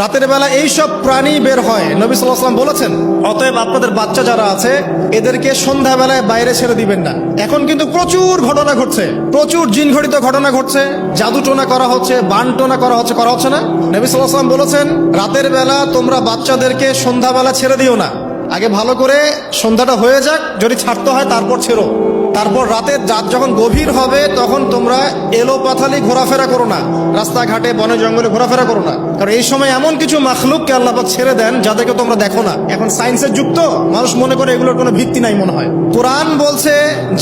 রাতের বেলা এই সব প্রাণী বের হয়, নবী সাল্লাল্লাহু আলাইহি ওয়াসাল্লাম বলেছেন, অতএব আপনাদের বাচ্চা যারা আছে এদেরকে সন্ধ্যাবেলায় বাইরে ছেড়ে দিবেন না। এখন কিন্তু প্রচুর ঘটনা ঘটছে, প্রচুর জিনঘটিত ঘটনা ঘটছে, জাদু টোনা করা হচ্ছে, বান টোনা করা হচ্ছে না। নবী সাল্লাল্লাহু আলাইহি ওয়াসাল্লাম বলেছেন, রাতের বেলা তোমরা বাচ্চাদেরকে সন্ধ্যাবেলা ছেড়ে দিও না, আগে ভালো করে সন্ধ্যাটা হয়ে যাক, যদি ছাড়তে হয় তারপর ছেড়ো। তারপর রাতের রাত যখন গভীর হবে তখন তোমরা এলোপাথালি ঘোরাফেরা করো না, রাস্তাঘাটে বনে জঙ্গলে ঘোরাফেরা করো না, কারণ এই সময় এমন কিছু মাখলুককে আল্লাহ পাক ছেড়ে দেন যাদেরকে তোমরা দেখো না। এখন সায়েন্সের যুগ তো, মানুষ মনে করে এগুলোর কোনো ভিত্তি নাই মনে হয়। কোরআন বলছে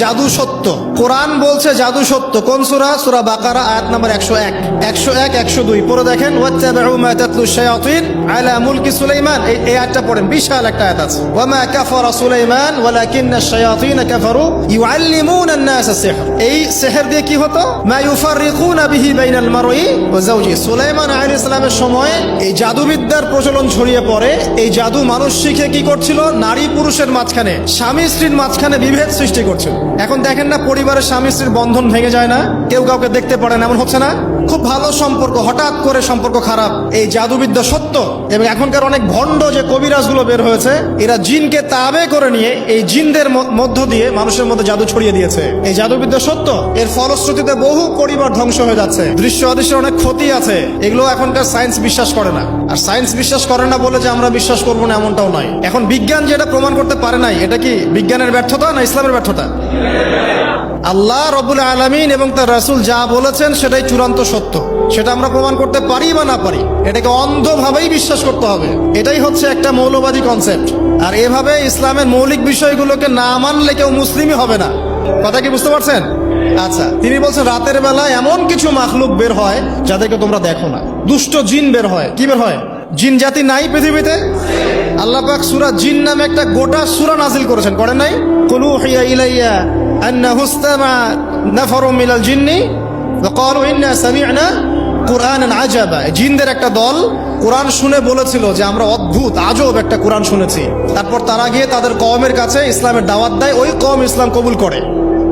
জাদু সত্য, কোরআন বলছে জাদু সত্য। কোন সূরা? সূরা বাকারা আয়াত নাম্বার 101, 102 পড়ে দেখেন, ওয়াত্তাবিউ মা তাতলু শায়াতিন আলা মুলকি সুলাইমান। এই আয়াতটা পড়েন, বিশাল একটা আয়াত আছে। ওয়া মা কাফারা সুলাইমান ওয়ালাকিন্না শায়াতিন কাফারু ইউআল্লিমুনা আন-নাস সিহর। এই সিহর দিয়ে কি হতো? মা ইউফাররিকুনা বিহি বাইনাল মারই ওয়া যাওজি। সুলাইমান আলাইহিস সালামের সময় এই জাদুবিদ্যার প্রচলন ছড়িয়ে পড়ে। এই জাদু মানুষ শিখে কি করছিল? নারী পুরুষের মাঝখানে, স্বামী স্ত্রীর মাঝখানে বিভেদ সৃষ্টি করছিল। এখন দেখেন না, পরিবারের স্বামী স্ত্রীর বন্ধন ভেঙে যায় না, কেউ কাউকে দেখতে পারে না, এমন হচ্ছে না? খুব ভালো সম্পর্ক হঠাৎ করে সম্পর্ক খারাপ। এই জাদুবিদ্যা সত্য। এবং এখনকার অনেক ভণ্ড যে কবিরাজগুলো বের হয়েছে, এরা জিনকে তাবে করে নিয়ে এই জিনদের মধ্য দিয়ে মানুষের মধ্যে জাদু ছড়িয়ে দিয়েছে। এই জাদুবিদ্যা সত্য। এর ফলশ্রুতিতে বহু পরিবার ধ্বংস হয়ে যাচ্ছে, দৃশ্য অদৃশ্যের অনেক ক্ষতি আছে। এগুলো এখনকার সায়েন্স বিশ্বাস করে না। আর সায়েন্স বিশ্বাস করে না বলে যে আমরা বিশ্বাস করবো না এমনটাও নয়। এখন বিজ্ঞান যেটা প্রমাণ করতে পারে নাই, এটা কি বিজ্ঞানের ব্যর্থতা না ইসলামের ব্যর্থতা? আল্লাহ রব্বুল আলামিন এবং তার রাসূল যা বলেছেন সেটাই চূড়ান্ত সত্য। সেটা আমরা প্রমাণ করতে পারি বা না পারি, এটাকে অন্ধভাবেই বিশ্বাস করতে হবে। এটাই হচ্ছে একটা মৌলবাদী কনসেপ্ট। আর এভাবে ইসলামের মৌলিক বিষয়গুলোকে না মানলে কেউ মুসলিমই হবে না। কথা কি বুঝতে পারছেন? আচ্ছা, তিনি বলছেন রাতের বেলা এমন কিছু মাখলুক বের হয় যাদেরকে তোমরা দেখো না। দুষ্ট জিন বের হয়। কি বের হয়? জিন জাতি নাই পৃথিবীতে? আল্লাহ পাক সূরা জিন নামে একটা গোটা সূরা নাজিল করেছেন, করেন নাই? কুল উহিয়া ইলাইয়া আন্নাহু ইসতামা নাফারুম মিনাল জিন্নি ওয়া ক্বালু ইন্না সামি'না কুরআনান আজাবা। জিনদের একটা দল কোরআন শুনে বলেছিল যে আমরা অদ্ভুত আজব একটা কোরআন শুনেছি। তারপর তারা গিয়ে তাদের কওমের কাছে ইসলামের দাওয়াত দেয়, ওই কওম ইসলাম কবুল করে।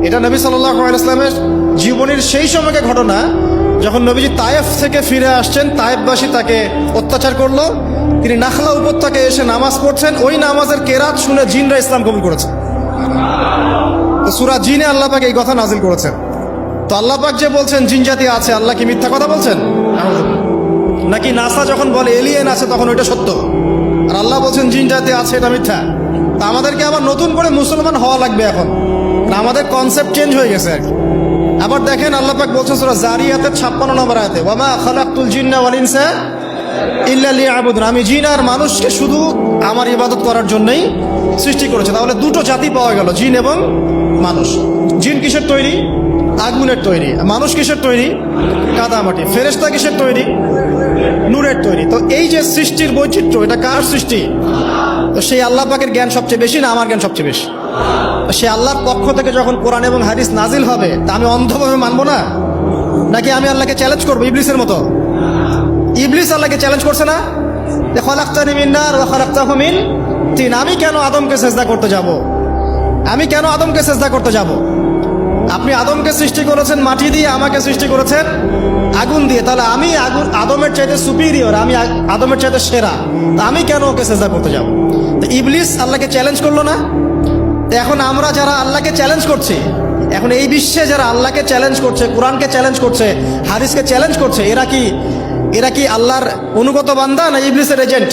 এটা নবী সাল্লাল্লাহু আলাইহি ওয়াসাল্লামের জীবনের সেই সময়কার ঘটনা, যখন নবীজি তায়েফ থেকে ফিরে আসছেন। তায়েফবাসী তাকে অত্যাচার করলো, তিনি নাখলা উপত্যকায় এসে নামাজ পড়ছেন। ওই নামাজের কেরাত শুনে জিনরা ইসলাম কবুল করেছে। তো সূরা জিনে আল্লাহ পাক এই কথা নাজিল করেছেন। তো আল্লাহ পাক যে বলছেন জিন জাতি আছে, আল্লাহ কি মিথ্যা কথা বলছেন? নাকি নাসা যখন বলে এলিয়েন আছে তখন ওইটা সত্য, আর আল্লাহ বলছেন জিন জাতি আছে, এটা মিথ্যা? তা আমাদেরকে আবার নতুন করে মুসলমান হওয়া লাগবে এখন, আমাদের কনসেপ্ট চেঞ্জ হয়ে গেছে আর কি। আবার দেখেন আল্লাহ পাক বলছেন সূরা জারিয়াতের 56 নম্বর আয়াতে, ওয়া মা খালাকতুল জিন্না ওয়াল ইনসা ইল্লা লিয়াবুদুন। আমি জিন আর মানুষকে শুধু আমার ইবাদত করার জন্যই সৃষ্টি করেছে। তাহলে দুটো জাতি পাওয়া গেল, জিন এবং মানুষ। জিন কিসের তৈরি? আগুনের তৈরি। মানুষ কিসের তৈরি? কাদামাটি। ফেরেশতা কিসের তৈরি? নূরের তৈরি। তো এই যে সৃষ্টির বৈচিত্র্য, এটা কার সৃষ্টি? তো সেই আল্লাহ পাকের জ্ঞান সবচেয়ে বেশি না আমার জ্ঞান সবচেয়ে বেশি? সে আল্লাহর পক্ষ থেকে যখন কোরআন এবং হাদিস নাজিল হবে, তা আমি অন্ধভাবে মানবো না? নাকি আমি আল্লাহকে চ্যালেঞ্জ করবো ইবলিসের মতো? ইবলিস আল্লাহকে চ্যালেঞ্জ করছে না যে খলাকতানি মিন নার ওয়া খলাকতাহু মিন তিন। আমি কেন আদমকে সিজদা করতে যাব? আমি কেন আদমকে সিজদা করতে যাব? আপনি আদমকে সৃষ্টি করেছেন মাটি দিয়ে, আমাকে সৃষ্টি করেছেন আগুন দিয়ে। তাহলে আমি আদমের চাইতে সুপিরিয়র, আমি আদমের চাইতে সেরা, তা আমি কেন ওকে সিজদা করতে যাব? তো ইবলিস আল্লাহকে চ্যালেঞ্জ করলো না? এখন আমরা যারা আল্লাহকে চ্যালেঞ্জ করছি, এখন এই বিশ্বে যারা আল্লাহকে চ্যালেঞ্জ করছে, কোরআনকে চ্যালেঞ্জ করছে, হাদিসকে চ্যালেঞ্জ করছে, এরা কি আল্লাহর অনুগত বান্দা না ইবলিসের এজেন্ট?